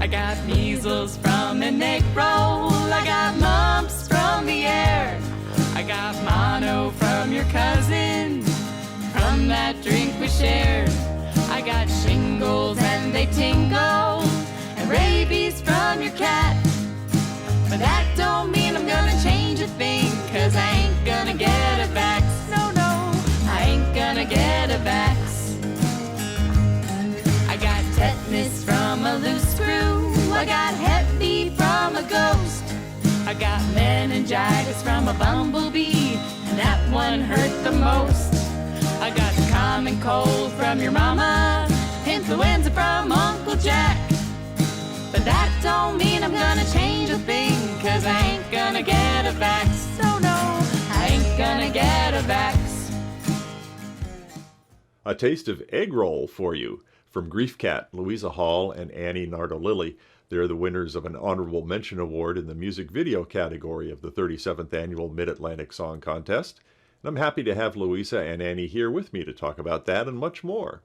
I got measles from an egg roll. I got mumps from the air. I got mono from your cousin, from that drink we shared. I got shingles and they tingle, and rabies from your cat. But that don't mean I'm gonna change a thing, 'cause I ain't gonna get a vax. No, no, I ain't gonna get a vax. I got tetanus from a loose screw. I got hep B from a ghost. I got meningitis from a bumblebee, and that one hurt the most. I got common cold from your mama, influenza from Uncle Jack. But that don't mean I'm gonna change a thing, 'cause I ain't gonna get a vax. So no, I ain't gonna get a vax. A taste of egg roll for you from Griefcat, Louisa Hall, and Annie Nardolilli. They're the winners of an Honorable Mention Award in the music video category of the 37th Annual Mid-Atlantic Song Contest. And I'm happy to have Louisa and Annie here with me to talk about that and much more.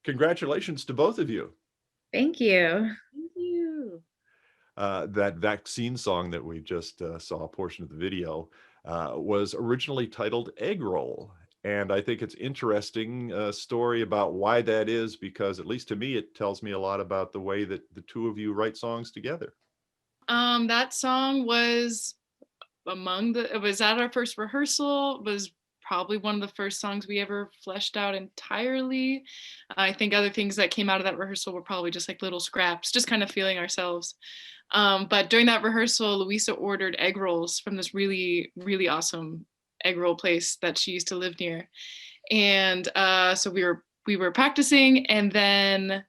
Congratulations to both of you. Thank you. Thank you. That vaccine song that we just saw a portion of the video was originally titled Egg Roll. And I think it's interesting story about why that is, because at least to me, it tells me a lot about the way that the two of you write songs together. That song was it was at our first rehearsal, was probably one of the first songs we ever fleshed out entirely. I think other things that came out of that rehearsal were probably just like little scraps, just kind of feeling ourselves. But during that rehearsal, Louisa ordered egg rolls from this really, really awesome egg roll place that she used to live near. And so we were practicing, and then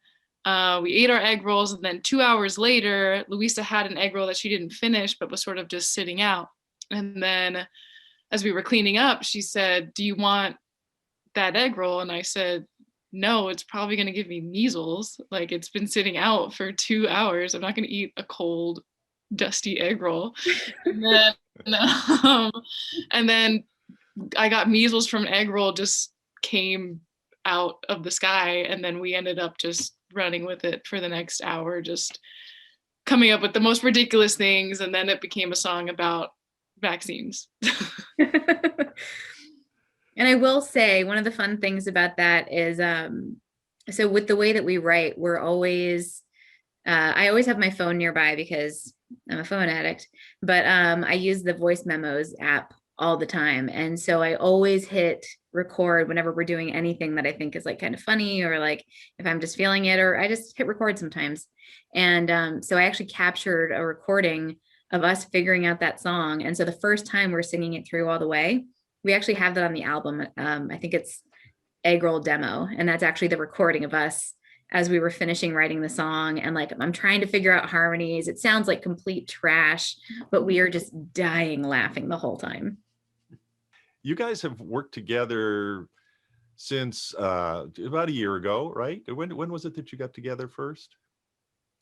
we ate our egg rolls, and then 2 hours later, Louisa had an egg roll that she didn't finish, but was sort of just sitting out. And then as we were cleaning up, she said, "Do you want that egg roll?" And I said, "No, it's probably going to give me measles. Like, it's been sitting out for 2 hours. I'm not going to eat a cold, dusty egg roll." And then I got measles from an egg roll, just came out of the sky. And then we ended up just running with it for the next hour, just coming up with the most ridiculous things. And then it became a song about vaccines. And I will say one of the fun things about that is, so with the way that we write, we're always, I always have my phone nearby because I'm a phone addict, but I use the voice memos app all the time. And so I always hit record whenever we're doing anything that I think is like kind of funny, or like if I'm just feeling it, or I just hit record sometimes. And so I actually captured a recording of us figuring out that song. And so the first time we're singing it through all the way, we actually have that on the album. I think it's Egg Roll Demo. And that's actually the recording of us as we were finishing writing the song. And like, I'm trying to figure out harmonies. It sounds like complete trash, but we are just dying laughing the whole time. You guys have worked together since about a year ago, right? When was it that you got together first?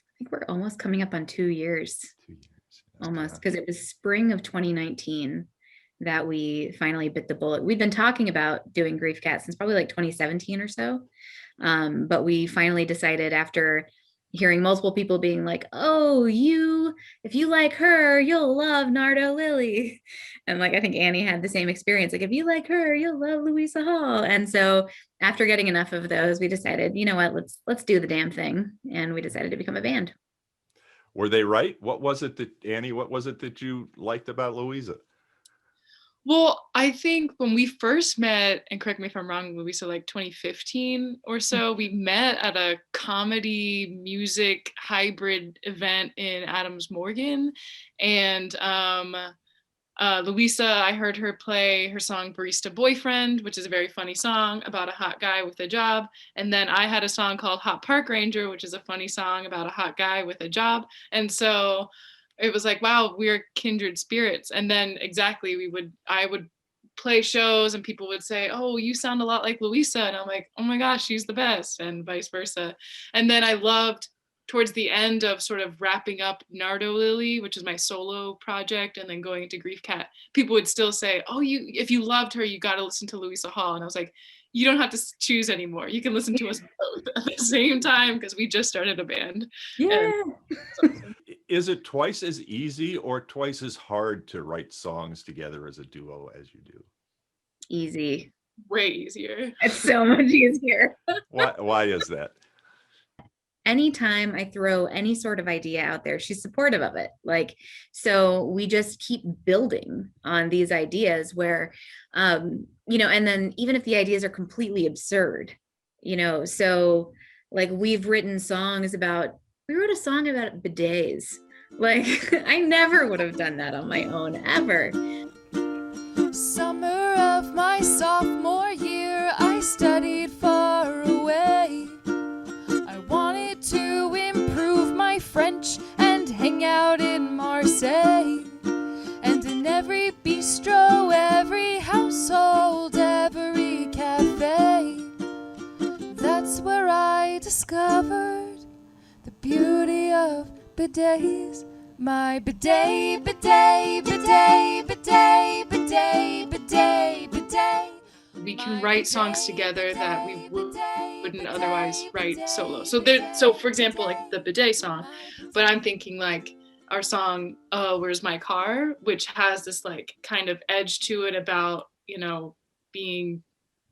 I think we're almost coming up on 2 years. 2 years. Almost, because it was spring of 2019 that we finally bit the bullet. We'd been talking about doing Griefcat since probably like 2017 or so. But we finally decided, after hearing multiple people being like, "Oh, if you like her, you'll love Nardolilli." And like, I think Annie had the same experience. Like, if you like her, you'll love Louisa Hall. And so after getting enough of those, we decided, you know what, let's do the damn thing. And we decided to become a band. Were they right? What was it that, Annie, what was it that you liked about Louisa? Well, I think when we first met, and correct me if I'm wrong, Louisa, like 2015 or so, we met at a comedy music hybrid event in Adams Morgan. And Louisa, I heard her play her song Barista Boyfriend, which is a very funny song about a hot guy with a job. And then I had a song called Hot Park Ranger, which is a funny song about a hot guy with a job. And so it was like, wow, we're kindred spirits. And then exactly, I would play shows and people would say, "Oh, you sound a lot like Louisa." And I'm like, "Oh my gosh, she's the best," and vice versa. And then I loved, towards the end of sort of wrapping up Nardolilli, which is my solo project, and then going into Griefcat, people would still say, "Oh, if you loved her, you got to listen to Louisa Hall." And I was like, you don't have to choose anymore. You can listen to us both at the same time because we just started a band. Yeah. Is it twice as easy or twice as hard to write songs together as a duo as you do? Easy. Way easier. It's so much easier. Why is that? Anytime I throw any sort of idea out there, she's supportive of it. Like, so we just keep building on these ideas where, you know, and then even if the ideas are completely absurd, you know, so like we wrote a song about bidets. Like, I never would have done that on my own, ever. Summer of my sophomore year, I studied far away. I wanted to improve my French and hang out in Marseille. And in every bistro, every household, every cafe, that's where I discovered the beauty of bidets. My bidet, bidet, bidet, bidet, bidet, bidet, bidet. We can write songs together that we wouldn't otherwise write solo. So for example, like the bidet song, but I'm thinking like our song, "Oh, Where's My Car," which has this like kind of edge to it about, you know, being,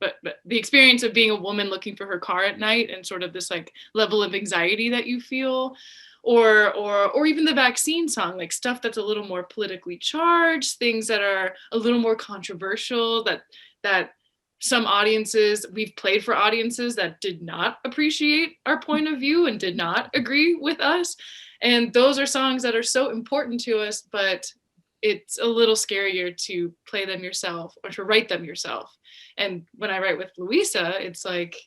but the experience of being a woman looking for her car at night and sort of this like level of anxiety that you feel. Or even the vaccine song, like stuff that's a little more politically charged, things that are a little more controversial, that some audiences, we've played for audiences that did not appreciate our point of view and did not agree with us. And those are songs that are so important to us, but it's a little scarier to play them yourself or to write them yourself. And when I write with Louisa, it's like,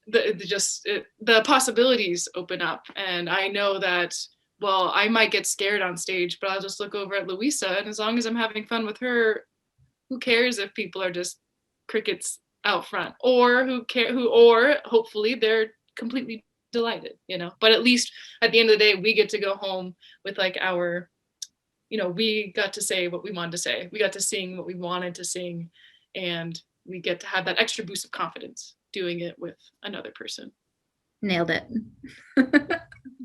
the possibilities open up, and I know that, well, I might get scared on stage, but I'll just look over at Louisa, and as long as I'm having fun with her, who cares if people are just crickets out front, or or hopefully they're completely delighted, you know. But at least at the end of the day, we get to go home with like our, you know, we got to say what we wanted to say, we got to sing what we wanted to sing, and we get to have that extra boost of confidence doing it with another person. Nailed it.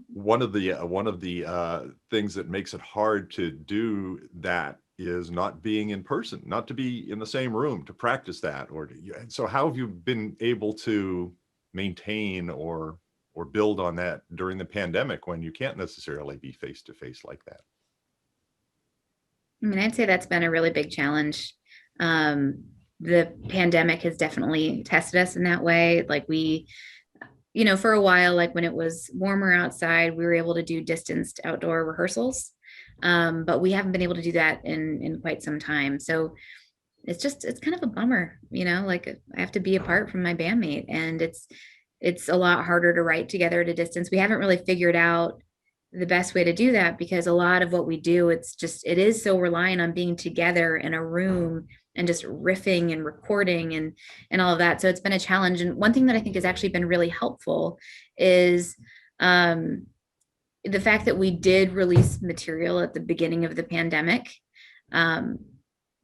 One of the things that makes it hard to do that is not being in person, not to be in the same room to practice that. So how have you been able to maintain or build on that during the pandemic when you can't necessarily be face to face like that? I mean, I'd say that's been a really big challenge. The pandemic has definitely tested us in that way. Like we, you know, for a while, like when it was warmer outside, we were able to do distanced outdoor rehearsals. But we haven't been able to do that in quite some time. So it's kind of a bummer, you know, like I have to be apart from my bandmate, and it's a lot harder to write together at a distance. We haven't really figured out the best way to do that, because a lot of what we do, it is so reliant on being together in a room and just riffing and recording and all of that. So it's been a challenge. And one thing that I think has actually been really helpful is the fact that we did release material at the beginning of the pandemic.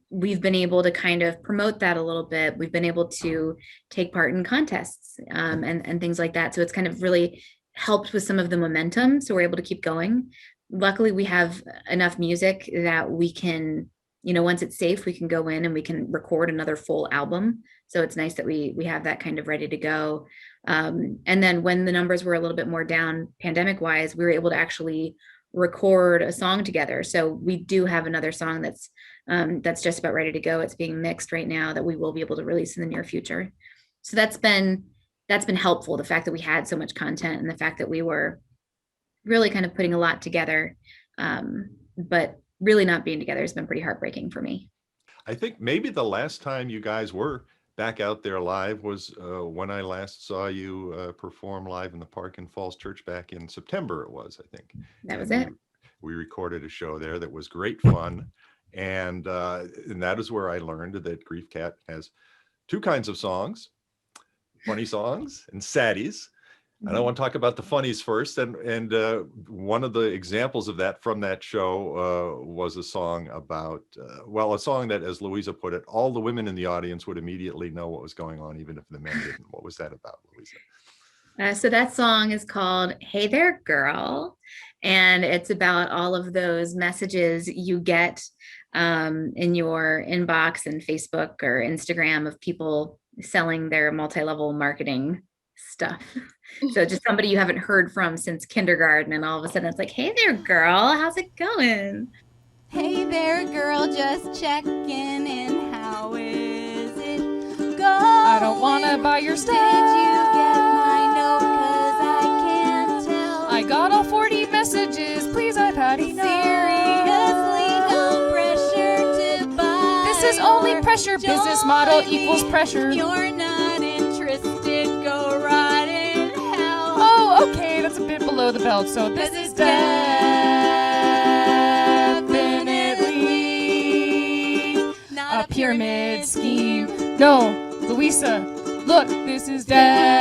We've been able to kind of promote that a little bit. We've been able to take part in contests and things like that. So it's kind of really helped with some of the momentum. So we're able to keep going. Luckily, we have enough music that we can, you know, once it's safe, we can go in and we can record another full album. So it's nice that we have that kind of ready to go. And then when the numbers were a little bit more down pandemic wise, we were able to actually record a song together. So we do have another song that's just about ready to go. It's being mixed right now that we will be able to release in the near future. So that's been helpful. The fact that we had so much content and the fact that we were really kind of putting a lot together, but really not being together has been pretty heartbreaking for me. I think maybe the last time you guys were back out there live was when I last saw you perform live in the park in Falls Church back in September, it was, I think. That was it. We recorded a show there that was great fun. And that is where I learned that Griefcat has two kinds of songs, funny songs and saddies. And I want to talk about the Funnies first. And one of the examples of that from that show was a song about, a song that, as Louisa put it, all the women in the audience would immediately know what was going on, even if the men didn't. What was that about, Louisa? So that song is called Hey There Girl, and it's about all of those messages you get in your inbox and Facebook or Instagram of people selling their multi-level marketing stuff. So just somebody you haven't heard from since kindergarten, and all of a sudden it's like, hey there girl, how's it going? Hey there, girl, just checking in. How is it going? I don't want to buy your stuff. Did you get my note? 'Cause I can't tell. I got all 40 messages. Please, I've had enough. Seriously, no pressure to buy. This is only pressure. Business model equals pressure. If you're not interested, go right in hell. Oh, okay, that's a bit below the belt. So this is definitely not a pyramid scheme. No, Louisa, look, this is definitely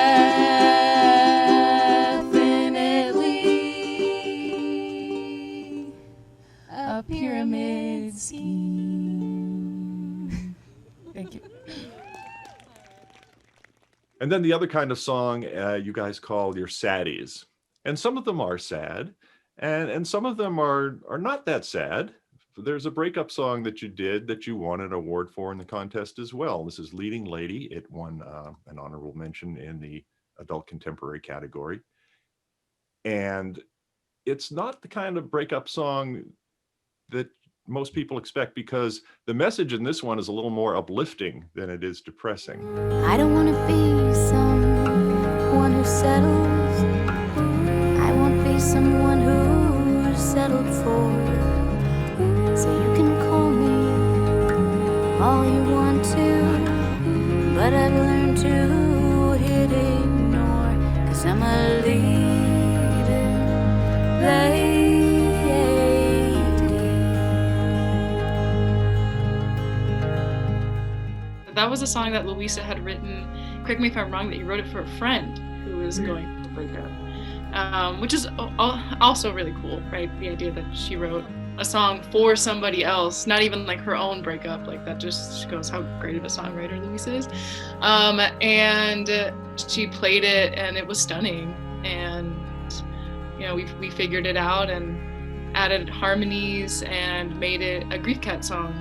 a pyramid scheme. Thank you. And then the other kind of song you guys call your saddies. And some of them are sad, and some of them are not that sad. There's a breakup song that you did that you won an award for in the contest as well. This is Leading Lady. It won an honorable mention in the adult contemporary category. And it's not the kind of breakup song that most people expect, because the message in this one is a little more uplifting than it is depressing. I don't want to be someone who settles. I won't be someone who's settled for. So you can call me all you want to, but I've learned to hit ignore. 'Cause I'm a leading lady. That was a song that Louisa had written. Correct me if I'm wrong, that you wrote it for a friend who was going to break up, which is also really cool, right? The idea that she wrote a song for somebody else, not even like her own breakup. Like that just shows how great of a songwriter Louisa is. And she played it, and it was stunning. And you know, we figured it out and added harmonies and made it a Griefcat song.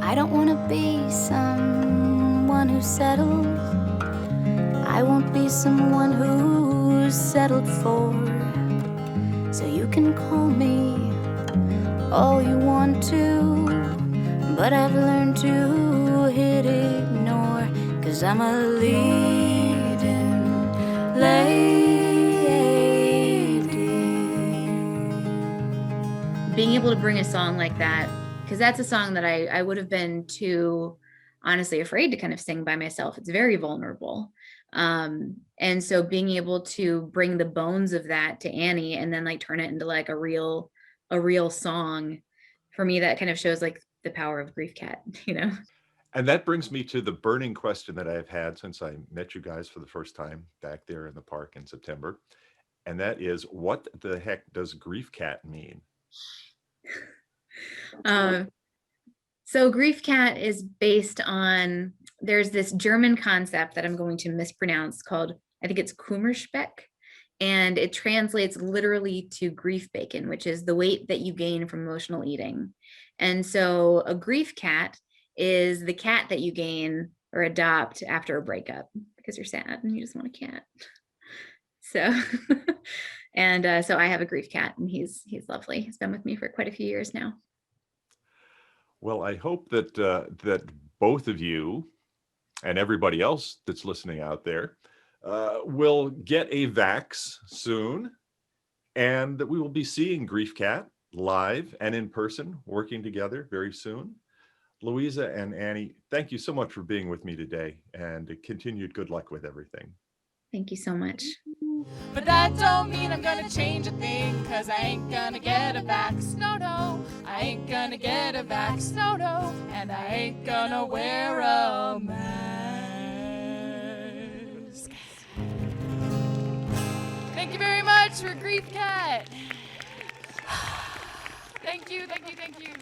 I don't want to be someone who settles. I won't be someone who's settled for. So you can call me all you want to, but I've learned to hit ignore. 'Cause I'm a leading lady. Being able to bring a song like that, because that's a song that I would have been too honestly afraid to kind of sing by myself. It's very vulnerable. And so being able to bring the bones of that to Annie and then like turn it into like a real song, for me, that kind of shows like the power of Griefcat, you know? And that brings me to the burning question that I've had since I met you guys for the first time back there in the park in September. And that is, what the heck does Griefcat mean? So Griefcat is based on, there's this German concept that I'm going to mispronounce called, I think it's Kummerspeck, and it translates literally to grief bacon, which is the weight that you gain from emotional eating. And so a Griefcat is the cat that you gain or adopt after a breakup because you're sad and you just want a cat. So, and so I have a Griefcat, and he's lovely. He's been with me for quite a few years now. Well, I hope that that both of you and everybody else that's listening out there will get a vax soon, and that we will be seeing Griefcat live and in person, working together very soon. Louisa and Annie, thank you so much for being with me today, and continued good luck with everything. Thank you so much. But that don't mean I'm gonna change a thing, 'cause I ain't gonna get a vax, no, no. I ain't gonna get a vax, no, no. And I ain't gonna wear a mask. Thank you very much for Griefcat. Thank you, thank you, thank you.